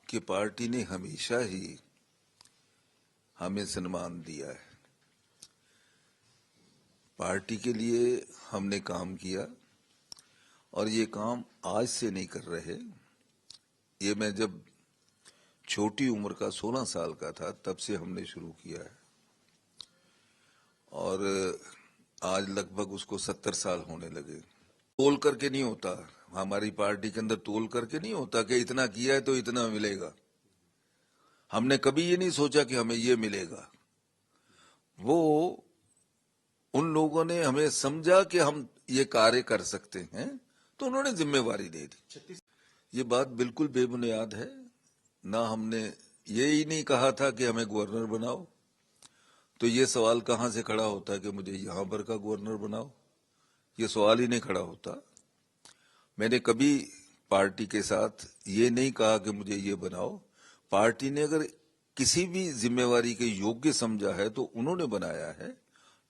कि पार्टी ने हमेशा ही हमें सम्मान दिया है। पार्टी के लिए हमने काम किया और ये काम आज से नहीं कर रहे। ये मैं जब छोटी उम्र का 16 साल का था तब से हमने शुरू किया है और आज लगभग उसको 70 साल होने लगे। तोल करके नहीं होता, हमारी पार्टी के अंदर तोल करके नहीं होता कि इतना किया है तो इतना मिलेगा। हमने कभी ये नहीं सोचा कि हमें ये मिलेगा। वो उन लोगों ने हमें समझा कि हम ये कार्य कर सकते हैं तो उन्होंने जिम्मेवारी दे दी। ये बात बिल्कुल बेबुनियाद है। ना हमने ये ही नहीं कहा था कि हमें गवर्नर बनाओ, तो ये सवाल कहां से खड़ा होता है कि मुझे यहां पर का गवर्नर बनाओ। ये सवाल ही नहीं खड़ा होता। मैंने कभी पार्टी के साथ ये नहीं कहा कि मुझे ये बनाओ। पार्टी ने अगर किसी भी जिम्मेवारी के योग्य समझा है तो उन्होंने बनाया है।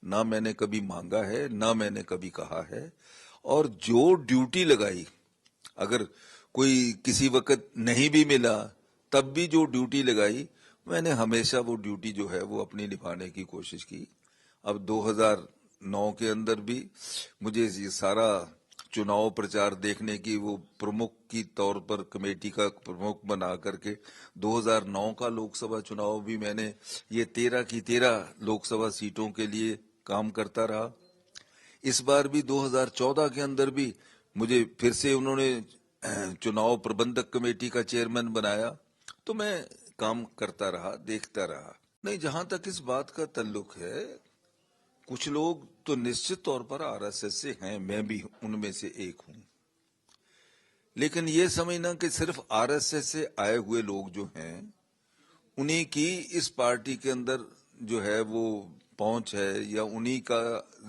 ना मैंने कभी मांगा है, ना मैंने कभी कहा है। और जो ड्यूटी लगाई, अगर कोई किसी वक्त नहीं भी मिला तब भी जो ड्यूटी लगाई, मैंने हमेशा वो ड्यूटी जो है वो अपनी निभाने की कोशिश की। अब 2009 के अंदर भी मुझे ये सारा चुनाव प्रचार देखने की, वो प्रमुख की तौर पर कमेटी का प्रमुख बना करके 2009 का लोकसभा चुनाव भी मैंने ये 13 की 13 लोकसभा सीटों के लिए काम करता रहा। इस बार भी 2014 के अंदर भी मुझे फिर से उन्होंने चुनाव प्रबंधक कमेटी का चेयरमैन बनाया, तो मैं काम करता रहा, देखता रहा। नहीं, जहां तक इस बात का ताल्लुक है, कुछ लोग तो निश्चित तौर पर आरएसएस से हैं, मैं भी उनमें से एक हूं। लेकिन ये समझना कि सिर्फ आरएसएस से आए हुए लोग जो हैं उन्हीं की इस पार्टी के अंदर जो है वो पहुंच है, या उन्हीं का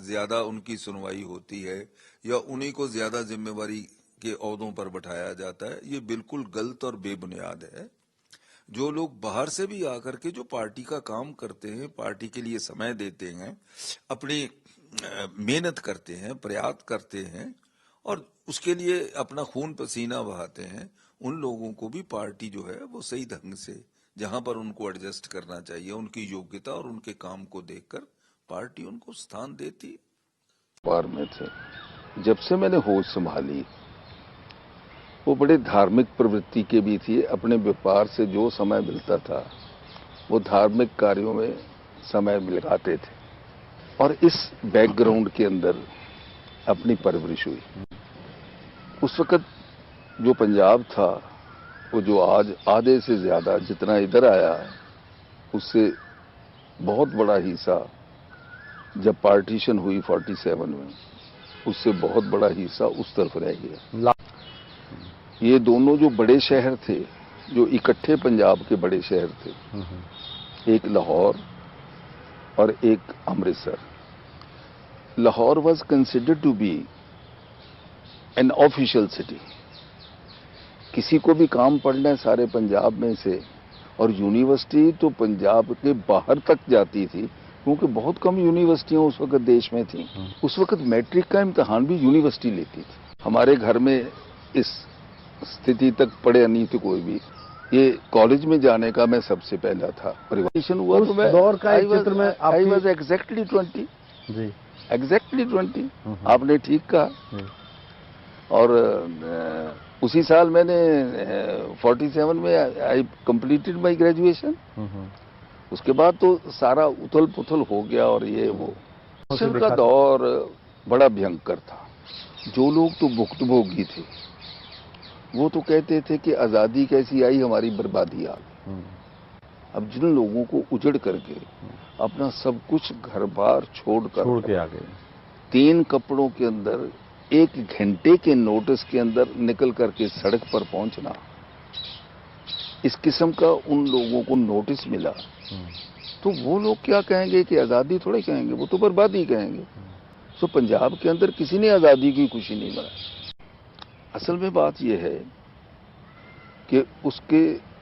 ज्यादा उनकी सुनवाई होती है, या उन्हीं को ज्यादा जिम्मेवारी के ओहदों पर बैठाया जाता है, ये बिल्कुल गलत और बेबुनियाद है। जो लोग बाहर से भी आकर के जो पार्टी का काम करते हैं, पार्टी के लिए समय देते हैं, अपनी मेहनत करते हैं, प्रयास करते हैं और उसके लिए अपना खून पसीना बहाते हैं, उन लोगों को भी पार्टी जो है वो सही ढंग से, जहां पर उनको एडजस्ट करना चाहिए, उनकी योग्यता और उनके काम को देखकर पार्टी उनको स्थान देती। व्यापार में थे। जब से मैंने होश संभाली, वो बड़े धार्मिक प्रवृत्ति के भी थी। अपने व्यापार से जो समय मिलता था वो धार्मिक कार्यों में समय लगाते थे और इस बैकग्राउंड के अंदर अपनी परवरिश हुई। उस वक्त जो पंजाब था, वो जो आज आधे से ज्यादा जितना इधर आया है, उससे बहुत बड़ा हिस्सा जब पार्टीशन हुई 47 में, उससे बहुत बड़ा हिस्सा उस तरफ रह गया। ये दोनों जो बड़े शहर थे, जो इकट्ठे पंजाब के बड़े शहर थे, एक लाहौर और एक Amritsar. Lahore was considered to be an official city. किसी को भी काम पढ़ना है सारे पंजाब में से, और यूनिवर्सिटी तो पंजाब के बाहर तक जाती थी, क्योंकि बहुत कम यूनिवर्सिटियां उस वक्त देश में थी। उस वक्त मैट्रिक का इम्तिहान भी यूनिवर्सिटी लेती थी। हमारे घर में इस स्थिति तक पढ़े नहीं थे कोई भी। ये कॉलेज में जाने का मैं सबसे पहला था। परिवर्तन हुआ तो मैं दौर का एक चित्र में आई वाज एग्जैक्टली 20 जी, एग्जैक्टली 20। आपने ठीक कहा। और उसी साल मैंने 47 में आई कंप्लीटेड माई ग्रेजुएशन। उसके बाद तो सारा उथल पुथल हो गया और ये वो का दौर बड़ा भयंकर था। जो लोग तो भुक्तभोगी थे वो तो कहते थे कि आजादी कैसी आई, हमारी बर्बादी आ गई। अब जिन लोगों को उजड़ करके अपना सब कुछ घर बार छोड़ के आ गए, 3 कपड़ों के अंदर 1 घंटे के नोटिस के अंदर निकल करके सड़क पर पहुंचना, इस किस्म का उन लोगों को नोटिस मिला, तो वो लोग क्या कहेंगे कि आजादी थोड़े कहेंगे, वो तो बर्बादी कहेंगे। तो पंजाब के अंदर किसी ने आजादी की खुशी नहीं मनाई। असल में बात यह है कि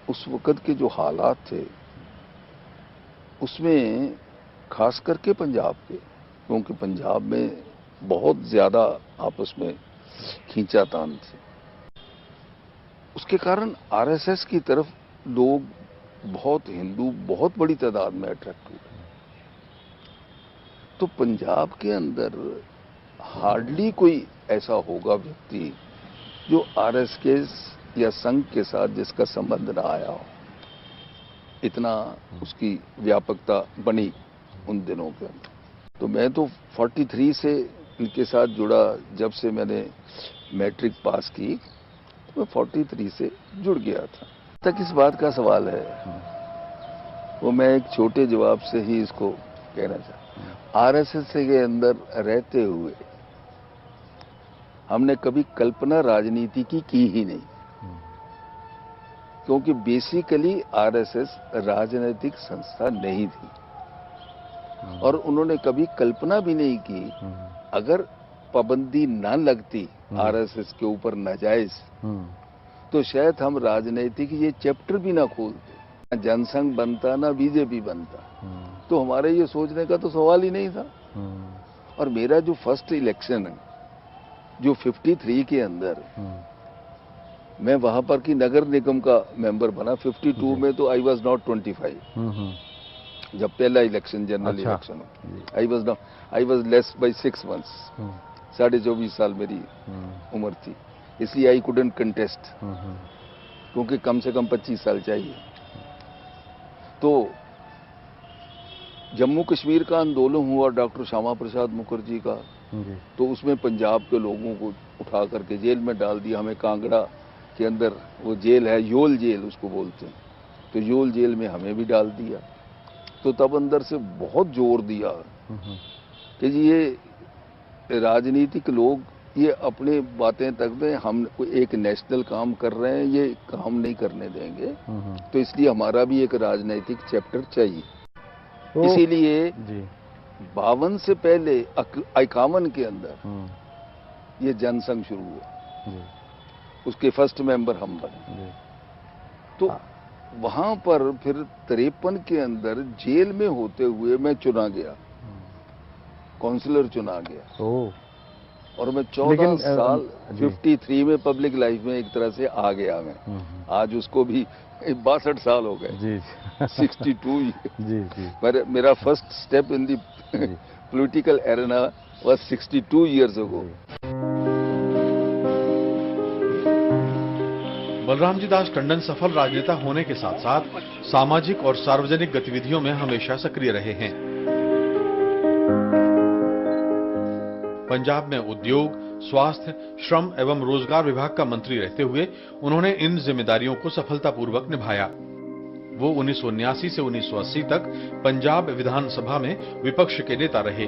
उस वक़्त के जो हालात थे, उसमें खास करके पंजाब के, क्योंकि पंजाब में बहुत ज्यादा आपस में खींचातान थे, उसके कारण आरएसएस की तरफ लोग बहुत हिंदू बहुत बड़ी तादाद में अट्रैक्ट हुए। तो पंजाब के अंदर हार्डली कोई ऐसा होगा व्यक्ति जो आरएसएस या संघ के साथ जिसका संबंध ना आया हो। इतना उसकी व्यापकता बनी उन दिनों के अंदर। तो मैं तो 43 से इनके साथ जुड़ा। जब से मैंने मैट्रिक पास की तो मैं 43 से जुड़ गया था। तक इस बात का सवाल है, वो मैं एक छोटे जवाब से ही इसको कहना चाहता हूं। आरएसएस के अंदर रहते हुए हमने कभी कल्पना राजनीति की ही नहीं, क्योंकि बेसिकली आरएसएस राजनीतिक संस्था नहीं थी और उन्होंने कभी कल्पना भी नहीं की अगर पाबंदी ना लगती आरएसएस के ऊपर नाजायज, तो शायद हम राजनीतिक ये चैप्टर भी ना खोलते, जनसंघ बनता ना बीजेपी बनता। तो हमारे ये सोचने का तो सवाल ही नहीं था। और मेरा जो फर्स्ट इलेक्शन है जो 53 के अंदर मैं वहां पर की नगर निगम का मेंबर बना। 52 में तो आई वॉज नॉट 25 जब पहला election general election I was less by 6 months. 24.5 साल मेरी उम्र थी, इसलिए आई कुडंट कंटेस्ट, क्योंकि कम से कम 25 साल चाहिए। तो जम्मू कश्मीर का आंदोलन हुआ डॉक्टर श्यामा प्रसाद मुखर्जी का, तो उसमें पंजाब के लोगों को उठा करके जेल में डाल दिया। हमें कांगड़ा के अंदर वो जेल है, योल जेल उसको बोलते हैं, तो योल जेल में हमें भी डाल दिया। तो तब अंदर से बहुत जोर दिया कि जी ये राजनीतिक लोग ये अपने बातें तक दें, हम कोई एक नेशनल काम कर रहे हैं, ये काम नहीं करने देंगे। तो इसलिए हमारा भी एक राजनीतिक चैप्टर चाहिए। तो इसीलिए 52 से पहले 51 के अंदर ये जनसंघ शुरू हुआ, उसके फर्स्ट मेंबर हम बने। तो वहां पर फिर 53 के अंदर जेल में होते हुए मैं चुना गया, काउंसलर चुना गया। और मैं 14 साल 53 में पब्लिक लाइफ में एक तरह से आ गया मैं। आज उसको भी 62 साल हो गए, 62 जी। मेरा first step in the political arena was 62 years ago. Balramji Das Tandon सफल राजनेता होने के साथ साथ सामाजिक और सार्वजनिक गतिविधियों में हमेशा सक्रिय रहे हैं। पंजाब में उद्योग, स्वास्थ्य, श्रम एवं रोजगार विभाग का मंत्री रहते हुए उन्होंने इन जिम्मेदारियों को सफलतापूर्वक निभाया। वो 1979 से 1980 तक पंजाब विधानसभा में विपक्ष के नेता रहे।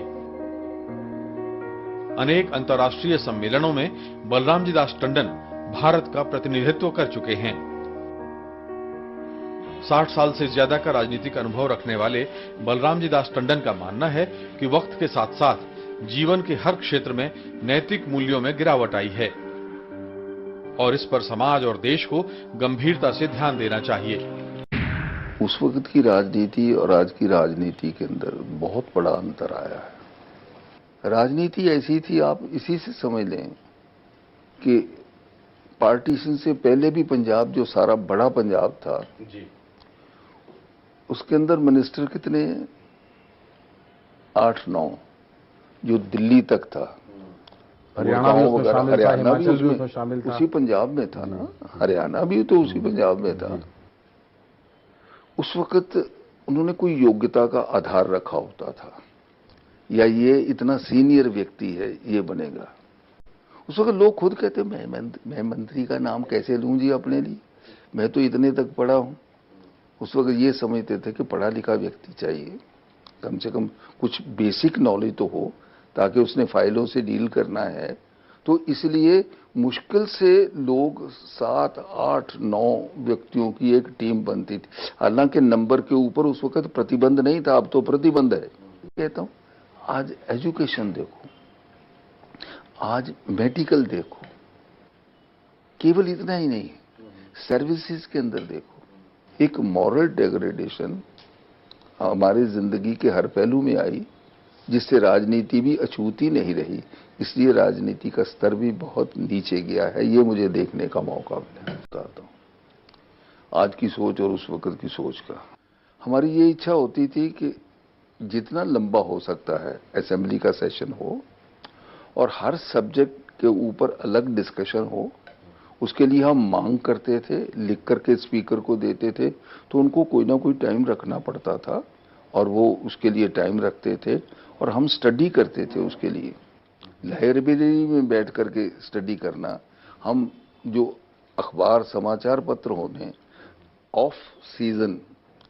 अनेक अंतर्राष्ट्रीय सम्मेलनों में बलरामजी दास टंडन भारत का प्रतिनिधित्व कर चुके हैं। 60 साल से ज्यादा का राजनीतिक अनुभव रखने वाले बलरामजी दास टंडन का मानना है कि वक्त के साथ साथ जीवन के हर क्षेत्र में नैतिक मूल्यों में गिरावट आई है और इस पर समाज और देश को गंभीरता से ध्यान देना चाहिए। उस वक्त की राजनीति और आज की राजनीति के अंदर बहुत बड़ा अंतर आया है। राजनीति ऐसी थी, आप इसी से समझ लें कि पार्टीशन से पहले भी पंजाब जो सारा बड़ा पंजाब था जी, उसके अंदर मिनिस्टर कितने, 8-9, जो दिल्ली तक था। हरियाणा भी उसमें शामिल था, हिमाचल भी उसमें शामिल था, उसी पंजाब में था ना, हरियाणा भी तो उसी पंजाब में था। उस वक्त उन्होंने कोई योग्यता का आधार रखा होता था, या ये इतना सीनियर व्यक्ति है ये बनेगा। उस वक्त लोग खुद कहते मैं मंत्री का नाम कैसे लूं जी अपने लिए, मैं तो इतने तक पढ़ा हूं। उस वक्त ये समझते थे कि पढ़ा लिखा व्यक्ति चाहिए, कम से कम कुछ बेसिक नॉलेज तो हो, ताकि उसने फाइलों से डील करना है। तो इसलिए मुश्किल से लोग 7, 8, 9 व्यक्तियों की एक टीम बनती थी। हालांकि नंबर के ऊपर उस वक्त प्रतिबंध नहीं था, अब तो प्रतिबंध है। कहता हूं आज एजुकेशन देखो, आज मेडिकल देखो, केवल इतना ही नहीं, सर्विसेज के अंदर देखो, एक मॉरल डेग्रेडेशन हमारी जिंदगी के हर पहलू में आई, जिससे राजनीति भी अछूती नहीं रही। इसलिए राजनीति का स्तर भी बहुत नीचे गया है, ये मुझे देखने का मौका मिला, बताता हूं। आज की सोच और उस वक्त की सोच का। हमारी ये इच्छा होती थी कि जितना लंबा हो सकता है असेंबली का सेशन हो और हर सब्जेक्ट के ऊपर अलग डिस्कशन हो। उसके लिए हम मांग करते थे, लिख करके स्पीकर को देते थे, तो उनको कोई ना कोई टाइम रखना पड़ता था और वो उसके लिए टाइम रखते थे और हम स्टडी करते थे उसके लिए। लाइब्रेरी में बैठ करके स्टडी करना, हम जो अखबार समाचार पत्र होने ऑफ सीजन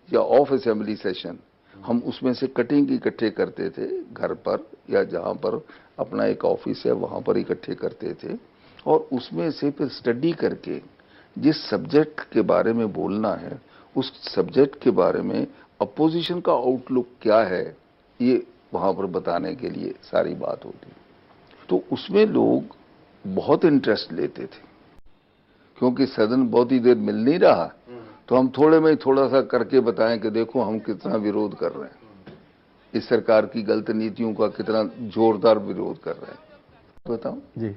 या ऑफ असेंबली सेशन, हम उसमें से कटिंग इकट्ठे करते थे घर पर या जहां पर अपना एक ऑफिस है वहां पर इकट्ठे करते थे और उसमें से फिर स्टडी करके जिस सब्जेक्ट के बारे में बोलना है उस सब्जेक्ट के बारे में अपोजिशन का आउटलुक क्या है ये वहां पर बताने के लिए सारी बात होती। तो उसमें लोग बहुत इंटरेस्ट लेते थे क्योंकि सदन बहुत ही देर मिल नहीं रहा, तो हम थोड़े में थोड़ा सा करके बताएं कि देखो हम कितना विरोध कर रहे हैं, इस सरकार की गलत नीतियों का कितना जोरदार विरोध कर रहे हैं। बताऊं जी,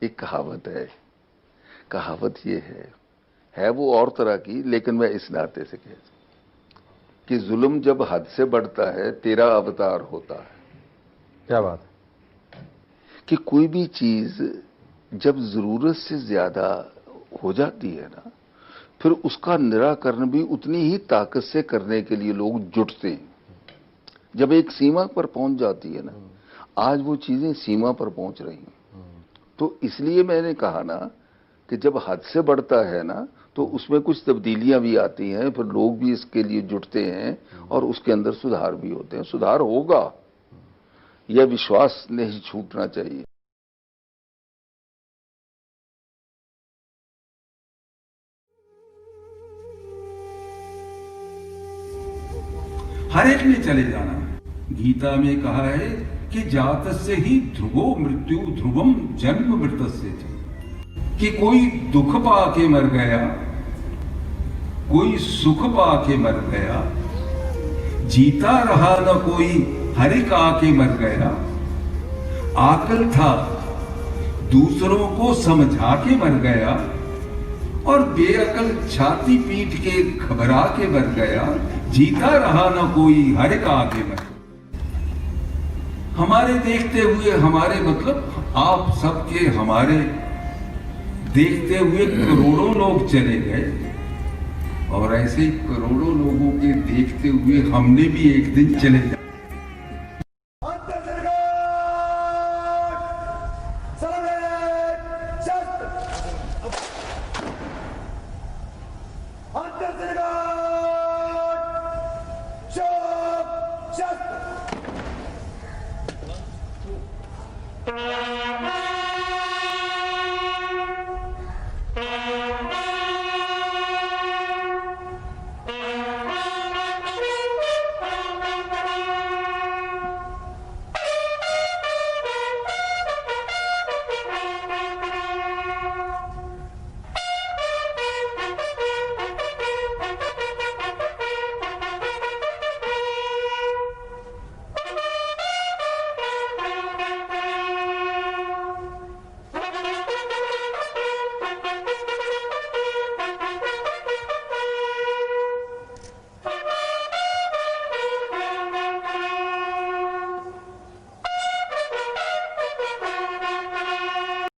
एक कहावत है, कहावत ये है वो और तरह की, लेकिन मैं इस नाते से कह कि जुल्म जब हद से बढ़ता है तेरा अवतार होता है। क्या बात है। कि कोई भी चीज जब जरूरत से ज्यादा हो जाती है ना, फिर उसका निराकरण भी उतनी ही ताकत से करने के लिए लोग जुटते हैं। जब एक सीमा पर पहुंच जाती है ना, आज वो चीजें सीमा पर पहुंच रही हैं, तो इसलिए मैंने कहा ना कि जब हद से बढ़ता है ना तो उसमें कुछ तब्दीलियां भी आती हैं, फिर लोग भी इसके लिए जुटते हैं और उसके अंदर सुधार भी होते हैं। सुधार होगा, यह विश्वास नहीं छूटना चाहिए। हर एक ने चले जाना। गीता में कहा है कि जातस्य ही ध्रुवो मृत्यु ध्रुवम जन्म मृतस्य च, कि कोई दुख पाके मर गया, कोई सुख पाके मर गया, जीता रहा न कोई हरिक आके मर गया। आकल था दूसरों को समझा के मर गया और बेअकल छाती पीट के घबरा के मर गया। जीता रहा न कोई हरिक आके मर गया। हमारे देखते हुए, हमारे मतलब आप सबके हमारे देखते हुए करोड़ों लोग चले गए और ऐसे ही करोड़ों लोगों के देखते हुए हमने भी एक दिन चले जाना।